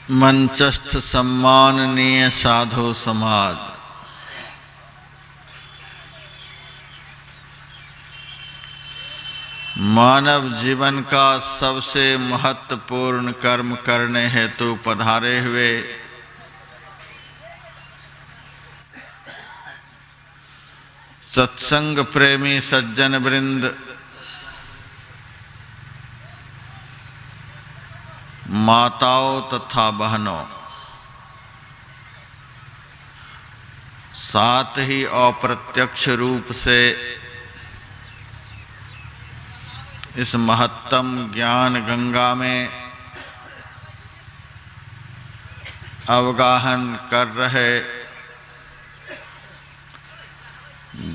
मंचस्थ सम्माननीय साधु समाज, मानव जीवन का सबसे महत्वपूर्ण कर्म करने हेतु पधारे हुए सत्संग प्रेमी सज्जन वृंद, माताओं तथा बहनों, साथ ही अप्रत्यक्ष रूप से इस महत्तम ज्ञान गंगा में अवगाहन कर रहे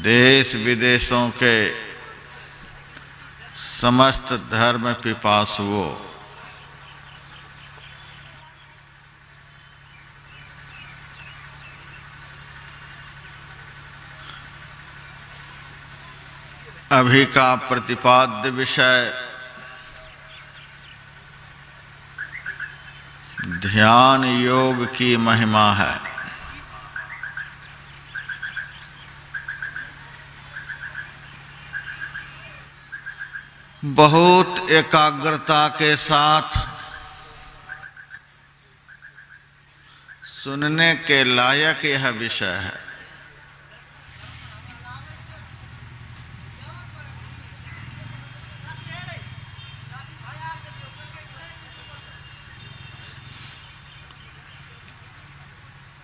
देश विदेशों के समस्त धर्म पिपासुओं, अभी का प्रतिपाद्य विषय ध्यान योग की महिमा है। बहुत एकाग्रता के साथ सुनने के लायक यह विषय है।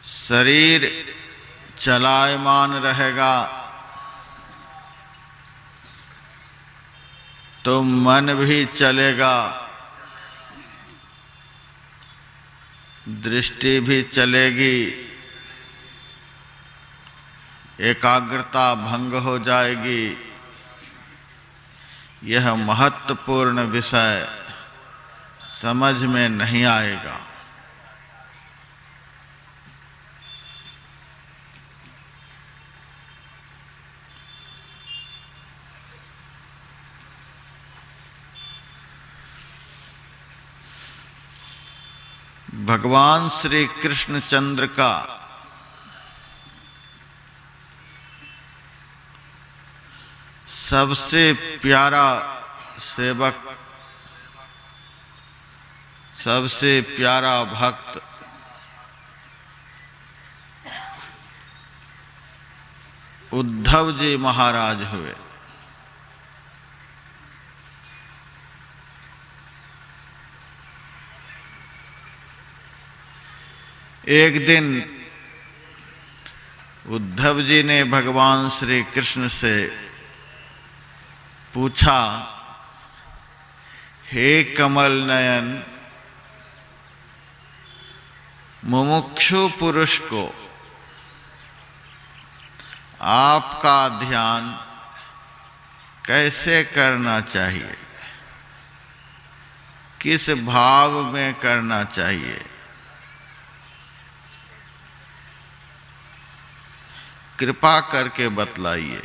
शरीर चलायमान रहेगा तो मन भी चलेगा, दृष्टि भी चलेगी, एकाग्रता भंग हो जाएगी। यह महत्वपूर्ण विषय समझ में नहीं आएगा। भगवान श्री कृष्णचंद्र का सबसे प्यारा सेवक, सबसे प्यारा भक्त उद्धव जी महाराज हुए। एक दिन उद्धव जी ने भगवान श्री कृष्ण से पूछा, हे कमल नयन, मुमुक्षु पुरुष को आपका ध्यान कैसे करना चाहिए, किस भाव में करना चाहिए, कृपा करके बतलाइए।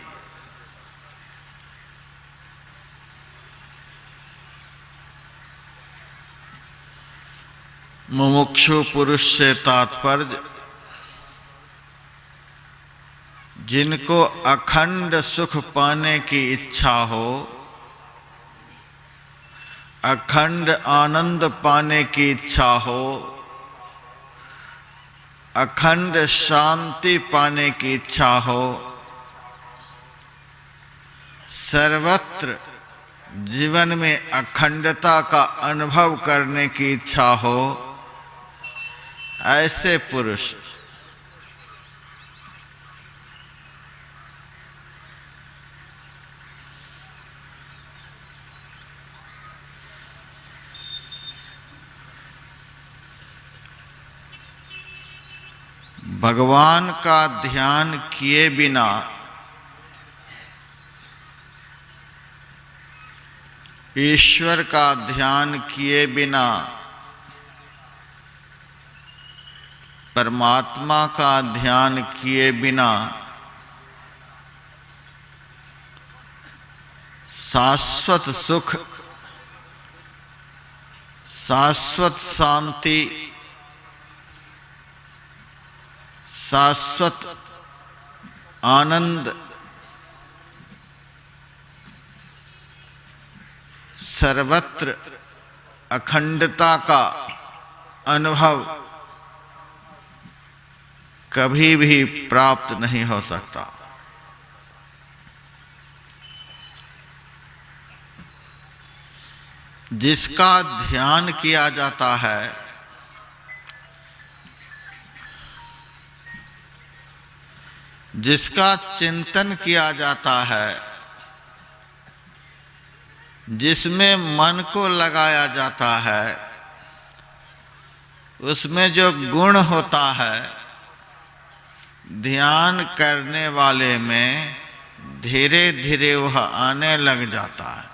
मुमुक्षु पुरुष से तात्पर्य जिनको अखंड सुख पाने की इच्छा हो, अखंड आनंद पाने की इच्छा हो, अखंड शांति पाने की इच्छा हो, सर्वत्र जीवन में अखंडता का अनुभव करने की इच्छा हो, ऐसे पुरुष भगवान का ध्यान किए बिना ईश्वर का ध्यान किए बिना परमात्मा का ध्यान किए बिना शाश्वत सुख, शाश्वत शांति शाश्वत आनंद, सर्वत्र अखंडता का अनुभव कभी भी प्राप्त नहीं हो सकता। जिसका ध्यान किया जाता है, जिसका चिंतन किया जाता है, जिसमें मन को लगाया जाता है, उसमें जो गुण होता है, ध्यान करने वाले में धीरे धीरे वह आने लग जाता है।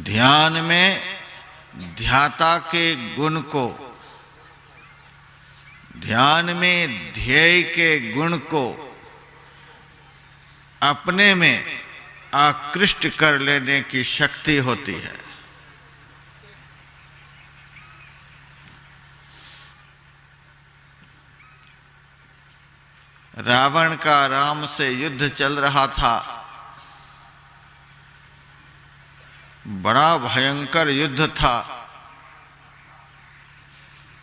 ध्यान में ध्याता के गुण को, ध्यान में ध्येय के गुण को अपने में आकृष्ट कर लेने की शक्ति होती है। रावण का राम से युद्ध चल रहा था। बड़ा भयंकर युद्ध था।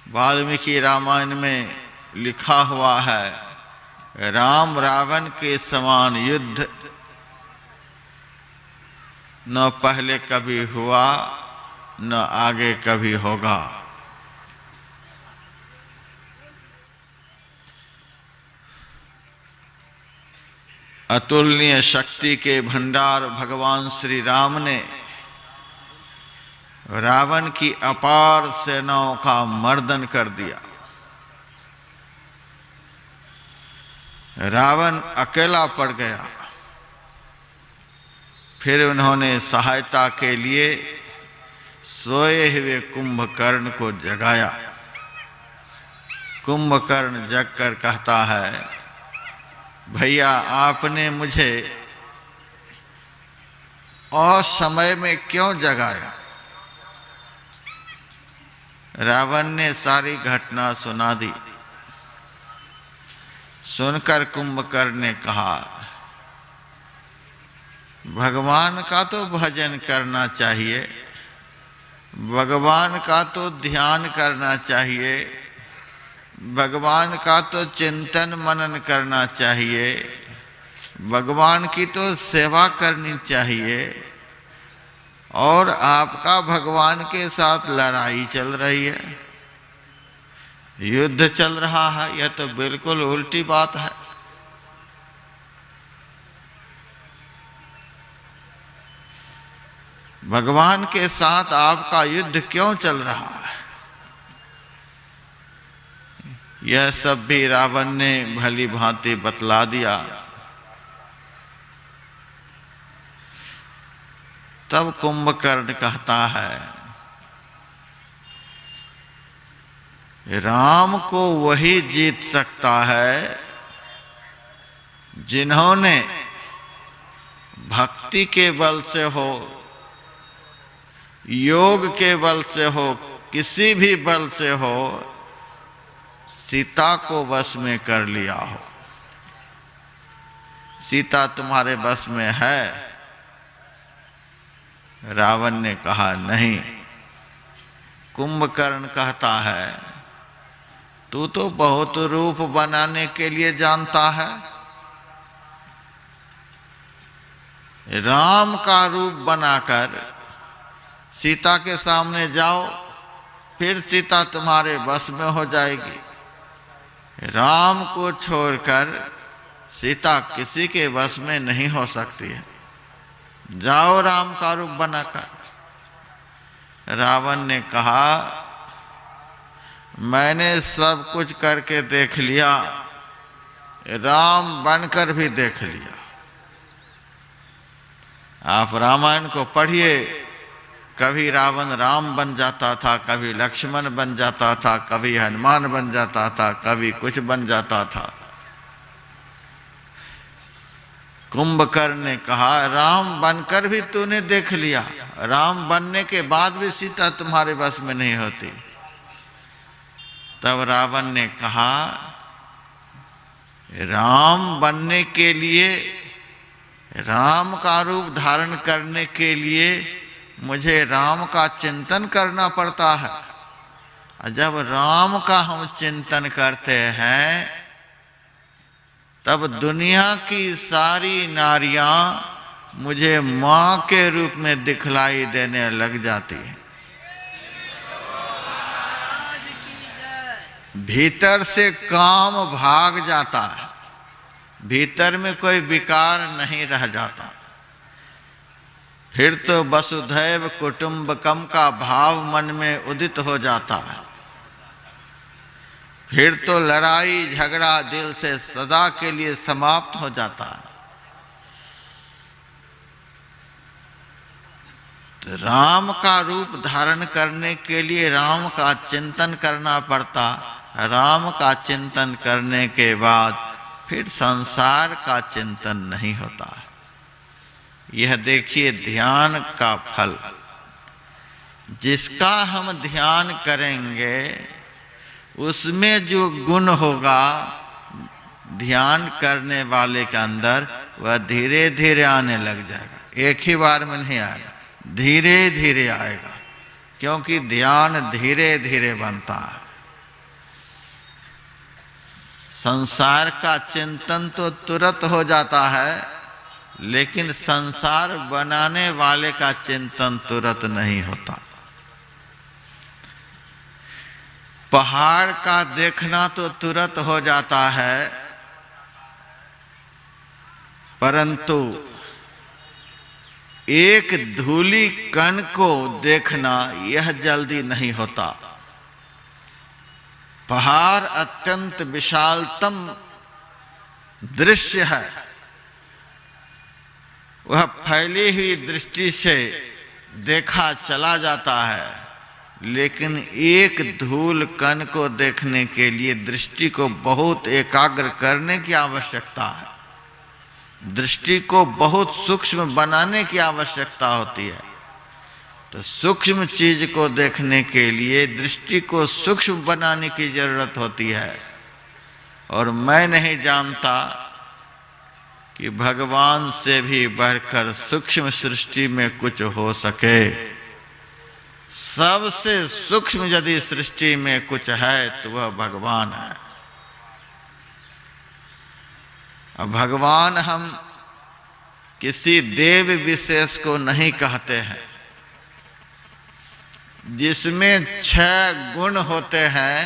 वाल्मीकि रामायण में लिखा हुआ है, राम रावण के समान युद्ध न पहले कभी हुआ न आगे कभी होगा। अतुलनीय शक्ति के भंडार भगवान श्री राम ने रावण की अपार सेनाओं का मर्दन कर दिया। रावण अकेला पड़ गया। फिर उन्होंने सहायता के लिए सोए हुए कुंभकर्ण को जगाया। कुंभकर्ण जगकर कहता है, भैया आपने मुझे असमय में क्यों जगाया? रावण ने सारी घटना सुना दी। सुनकर कुंभकर्ण ने कहा, भगवान का तो भजन करना चाहिए, भगवान का तो ध्यान करना चाहिए, भगवान का तो चिंतन मनन करना चाहिए, भगवान की तो सेवा करनी चाहिए, और आपका भगवान के साथ लड़ाई चल रही है, युद्ध चल रहा है। यह तो बिल्कुल उल्टी बात है। भगवान के साथ आपका युद्ध क्यों चल रहा है? यह सब भी रावण ने भली भांति बतला दिया। तब कुंभकर्ण कहता है, राम को वही जीत सकता है जिन्होंने भक्ति के बल से हो, योग के बल से हो, किसी भी बल से हो, सीता को वश में कर लिया हो। सीता तुम्हारे बस में है? रावण ने कहा नहीं। कुंभकर्ण कहता है, तू तो बहुत रूप बनाने के लिए जानता है। राम का रूप बनाकर सीता के सामने जाओ, फिर सीता तुम्हारे बस में हो जाएगी। राम को छोड़कर सीता किसी के बस में नहीं हो सकती है। जाओ राम का रूप बनाकर। रावण ने कहा, मैंने सब कुछ करके देख लिया, राम बनकर भी देख लिया। आप रामायण को पढ़िए, कभी रावण राम बन जाता था, कभी लक्ष्मण बन जाता था, कभी हनुमान बन जाता था, कभी कुछ बन जाता था। कुंभकर्ण ने कहा, राम बनकर भी तूने देख लिया, राम बनने के बाद भी सीता तुम्हारे बस में नहीं होती। तब रावण ने कहा, राम बनने के लिए, राम का रूप धारण करने के लिए मुझे राम का चिंतन करना पड़ता है। और जब राम का हम चिंतन करते हैं तब दुनिया की सारी नारियां मुझे मां के रूप में दिखलाई देने लग जाती है। भीतर से काम भाग जाता है, भीतर में कोई विकार नहीं रह जाता। फिर तो वसुधैव कुटुंबकम का भाव मन में उदित हो जाता है। फिर तो लड़ाई झगड़ा दिल से सदा के लिए समाप्त हो जाता है। तो राम का रूप धारण करने के लिए राम का चिंतन करना पड़ता। राम का चिंतन करने के बाद फिर संसार का चिंतन नहीं होता। यह देखिए ध्यान का फल। जिसका हम ध्यान करेंगे उसमें जो गुण होगा ध्यान करने वाले के अंदर, वह धीरे धीरे आने लग जाएगा। एक ही बार में नहीं आएगा, धीरे धीरे आएगा, क्योंकि ध्यान धीरे धीरे बनता है। संसार का चिंतन तो तुरंत हो जाता है, लेकिन संसार बनाने वाले का चिंतन तुरंत नहीं होता। पहाड़ का देखना तो तुरंत हो जाता है, परंतु एक धूली कण को देखना यह जल्दी नहीं होता। पहाड़ अत्यंत विशालतम दृश्य है। वह फैली हुई दृष्टि से देखा चला जाता है, लेकिन एक धूल कण को देखने के लिए दृष्टि को बहुत एकाग्र करने की आवश्यकता है। दृष्टि को बहुत सूक्ष्म बनाने की आवश्यकता होती है। तो सूक्ष्म चीज को देखने के लिए दृष्टि को सूक्ष्म बनाने की जरूरत होती है। और मैं नहीं जानता कि भगवान से भी बढ़कर सूक्ष्म सृष्टि में कुछ हो सके। सबसे सूक्ष्म यदि सृष्टि में कुछ है तो वह भगवान है। अब भगवान हम किसी देव विशेष को नहीं कहते हैं। जिसमें 6 गुण होते हैं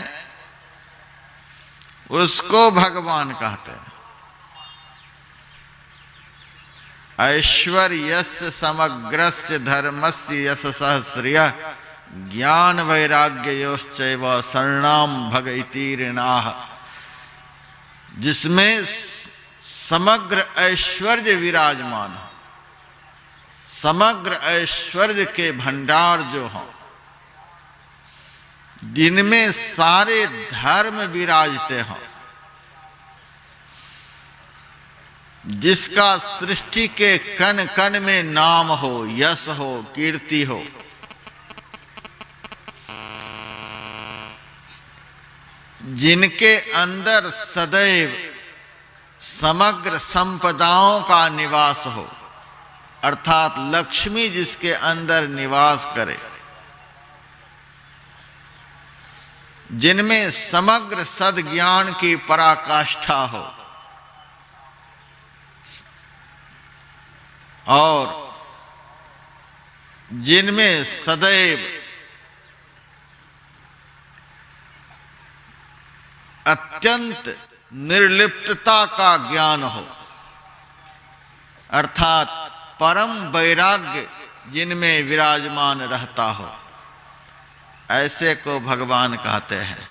उसको भगवान कहते हैं। ऐश्वर्यस्य समग्रस्य धर्मस्य यशसः श्रियः ज्ञान वैराग्ययोश्चैव शरणाम भग इति ऋणाः। जिसमें समग्र ऐश्वर्य विराजमान हो, समग्र ऐश्वर्य के भंडार जो हों, जिनमें सारे धर्म विराजते हों, जिसका सृष्टि के कण कण में नाम हो, यश हो, कीर्ति हो, जिनके अंदर सदैव समग्र संपदाओं का निवास हो, अर्थात लक्ष्मी जिसके अंदर निवास करे, जिनमें समग्र सद्ज्ञान की पराकाष्ठा हो और जिनमें सदैव अत्यंत निर्लिप्तता का ज्ञान हो, अर्थात परम वैराग्य जिनमें विराजमान रहता हो, ऐसे को भगवान कहते हैं।